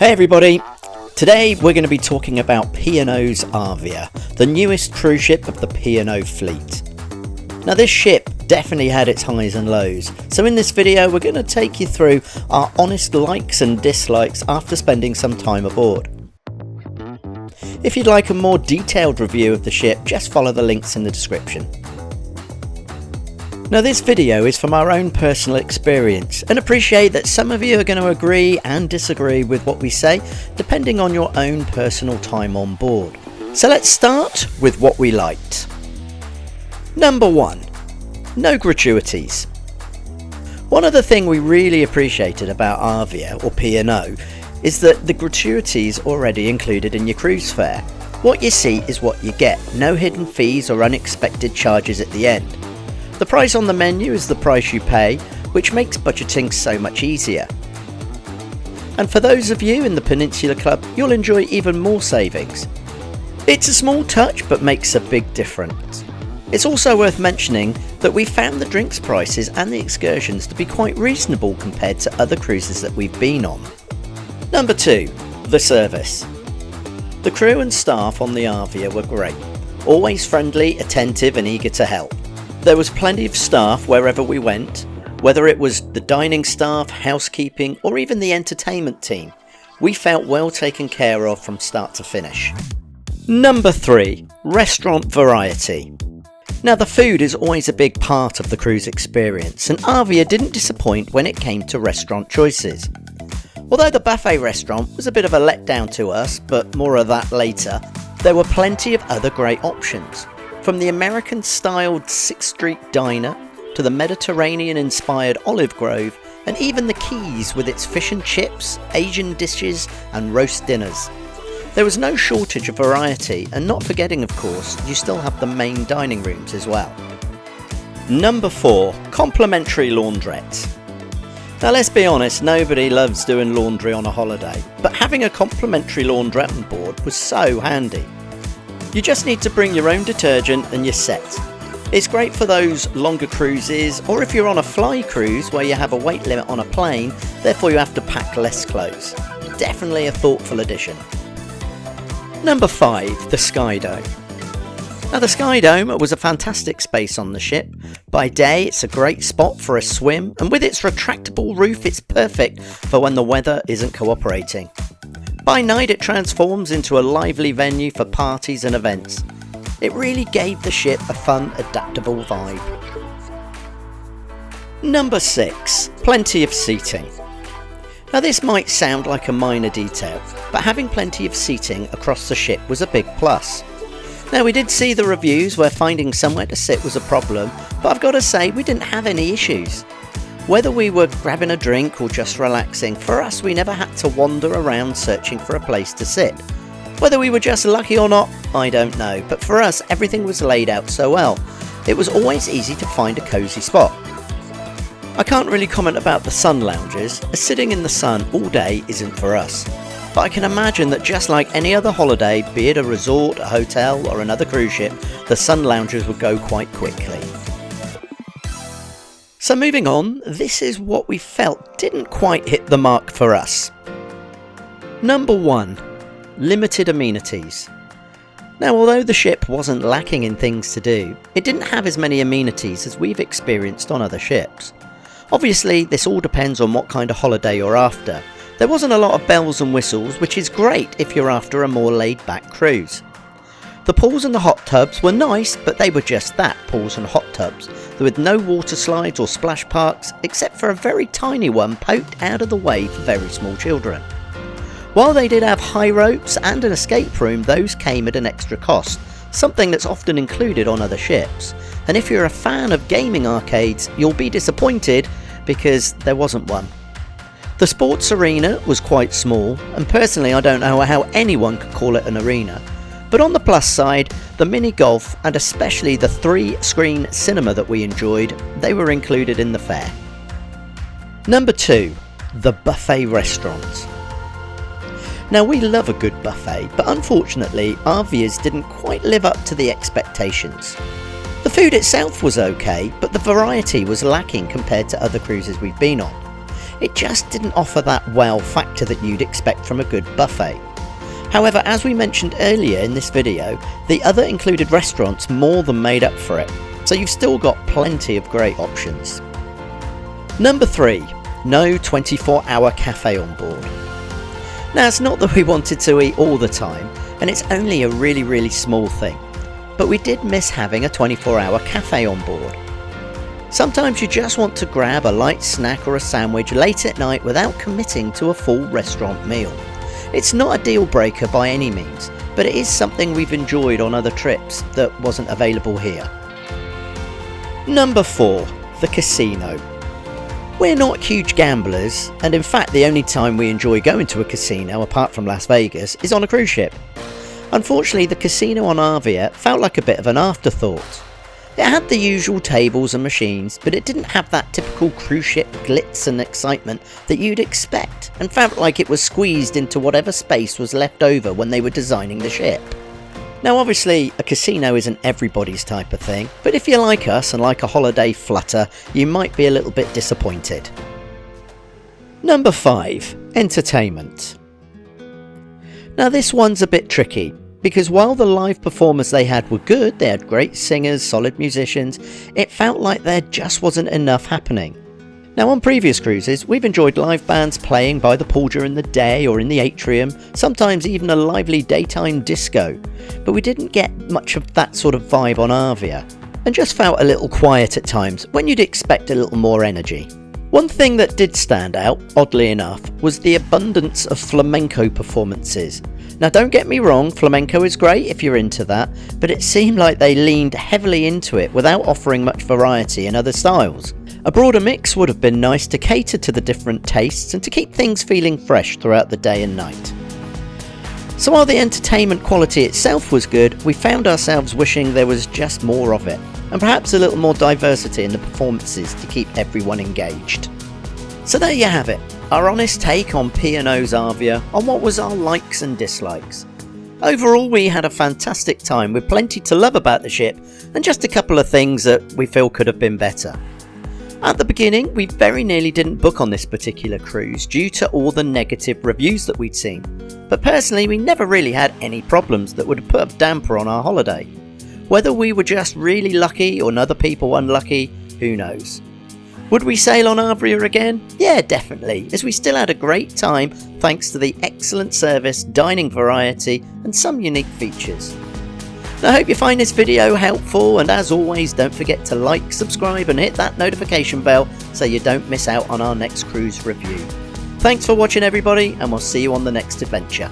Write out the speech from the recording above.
Hey everybody, today we're going to be talking about P&O's Arvia, the newest cruise ship of the P&O fleet. Now this ship definitely had its highs and lows, so in this video we're going to take you through our honest likes and dislikes after spending some time aboard. If you'd like a more detailed review of the ship, just follow the links in the description. Now this video is from our own personal experience and appreciate that some of you are going to agree and disagree with what we say depending on your own personal time on board. So let's start with what we liked. Number 1. No gratuities. One other thing we really appreciated about Arvia or P&O is that the gratuities already included in your cruise fare. What you see is what you get, no hidden fees or unexpected charges at the end. The price on the menu is the price you pay, which makes budgeting so much easier. And for those of you in the Peninsula Club, you'll enjoy even more savings. It's a small touch but makes a big difference. It's also worth mentioning that we found the drinks prices and the excursions to be quite reasonable compared to other cruises that we've been on. Number 2. The service. The crew and staff on the Arvia were great, always friendly, attentive and eager to help. There was plenty of staff wherever we went, whether it was the dining staff, housekeeping or even the entertainment team. We felt well taken care of from start to finish. Number 3. Restaurant variety. Now the food is always a big part of the cruise experience and Arvia didn't disappoint when it came to restaurant choices. Although the buffet restaurant was a bit of a letdown to us, but more of that later, there were plenty of other great options. From the American-styled 6th Street Diner to the Mediterranean-inspired Olive Grove and even the Keys with its fish and chips, Asian dishes and roast dinners. There was no shortage of variety and not forgetting of course, you still have the main dining rooms as well. Number 4. Complimentary laundrette. Now let's be honest, nobody loves doing laundry on a holiday, but having a complimentary laundrette on board was so handy. You just need to bring your own detergent and you're set. It's great for those longer cruises or if you're on a fly cruise where you have a weight limit on a plane, therefore you have to pack less clothes. Definitely a thoughtful addition. Number 5. The Sky Dome. Now the Sky Dome was a fantastic space on the ship. By day it's a great spot for a swim and with its retractable roof it's perfect for when the weather isn't cooperating. By night it transforms into a lively venue for parties and events. It really gave the ship a fun, adaptable vibe. Number 6. Plenty of seating. Now this might sound like a minor detail, but having plenty of seating across the ship was a big plus. Now we did see the reviews where finding somewhere to sit was a problem, but I've got to say we didn't have any issues. Whether we were grabbing a drink or just relaxing, for us we never had to wander around searching for a place to sit. Whether we were just lucky or not, I don't know, but for us everything was laid out so well. It was always easy to find a cosy spot. I can't really comment about the sun lounges, as sitting in the sun all day isn't for us. But I can imagine that just like any other holiday, be it a resort, a hotel or another cruise ship, the sun lounges would go quite quickly. So moving on, this is what we felt didn't quite hit the mark for us. Number 1. Limited amenities. Now although the ship wasn't lacking in things to do, it didn't have as many amenities as we've experienced on other ships. Obviously this all depends on what kind of holiday you're after. There wasn't a lot of bells and whistles, which is great if you're after a more laid back cruise. The pools and the hot tubs were nice, but they were just that, pools and hot tubs, with no water slides or splash parks, except for a very tiny one poked out of the way for very small children. While they did have high ropes and an escape room, those came at an extra cost, something that's often included on other ships. And if you're a fan of gaming arcades, you'll be disappointed because there wasn't one. The sports arena was quite small, and personally I don't know how anyone could call it an arena. But on the plus side, the mini golf and especially the 3-screen cinema that we enjoyed, they were included in the fare. Number 2. The buffet restaurant. Now we love a good buffet, but unfortunately Arvia's didn't quite live up to the expectations. The food itself was okay, but the variety was lacking compared to other cruises we've been on. it just didn't offer that wow factor that you'd expect from a good buffet. However, as we mentioned earlier in this video, the other included restaurants more than made up for it, so you've still got plenty of great options. Number 3. No 24-hour cafe on board. Now, it's not that we wanted to eat all the time, and it's only a really small thing, but we did miss having a 24-hour cafe on board. Sometimes you just want to grab a light snack or a sandwich late at night without committing to a full restaurant meal. It's not a deal breaker by any means, but it is something we've enjoyed on other trips that wasn't available here. Number 4. The casino. We're not huge gamblers, and in fact the only time we enjoy going to a casino apart from Las Vegas is on a cruise ship. Unfortunately, the casino on Arvia felt like a bit of an afterthought. It had the usual tables and machines, but it didn't have that typical cruise ship glitz and excitement that you'd expect, and felt like it was squeezed into whatever space was left over when they were designing the ship. Now obviously, a casino isn't everybody's type of thing, but if you're like us and like a holiday flutter, you might be a little bit disappointed. Number 5. Entertainment. Now this one's a bit tricky, because while the live performers they had were good, they had great singers, solid musicians, it felt like there just wasn't enough happening. Now on previous cruises, we've enjoyed live bands playing by the pool during the day or in the atrium, sometimes even a lively daytime disco, but we didn't get much of that sort of vibe on Arvia, and just felt a little quiet at times when you'd expect a little more energy. One thing that did stand out, oddly enough, was the abundance of flamenco performances. Now don't get me wrong, flamenco is great if you're into that, but it seemed like they leaned heavily into it without offering much variety in other styles. A broader mix would have been nice to cater to the different tastes and to keep things feeling fresh throughout the day and night. So while the entertainment quality itself was good, we found ourselves wishing there was just more of it, and perhaps a little more diversity in the performances to keep everyone engaged. So there you have it, our honest take on P&O's Arvia, on what was our likes and dislikes. Overall, we had a fantastic time with plenty to love about the ship, and just a couple of things that we feel could have been better. At the beginning, we very nearly didn't book on this particular cruise due to all the negative reviews that we'd seen, but personally we never really had any problems that would have put a damper on our holiday. Whether we were just really lucky or other people unlucky, who knows. Would we sail on Arvia again? Yeah, definitely, as we still had a great time thanks to the excellent service, dining variety and some unique features. I hope you find this video helpful, and as always don't forget to like, subscribe and hit that notification bell so you don't miss out on our next cruise review. Thanks for watching everybody, and we'll see you on the next adventure.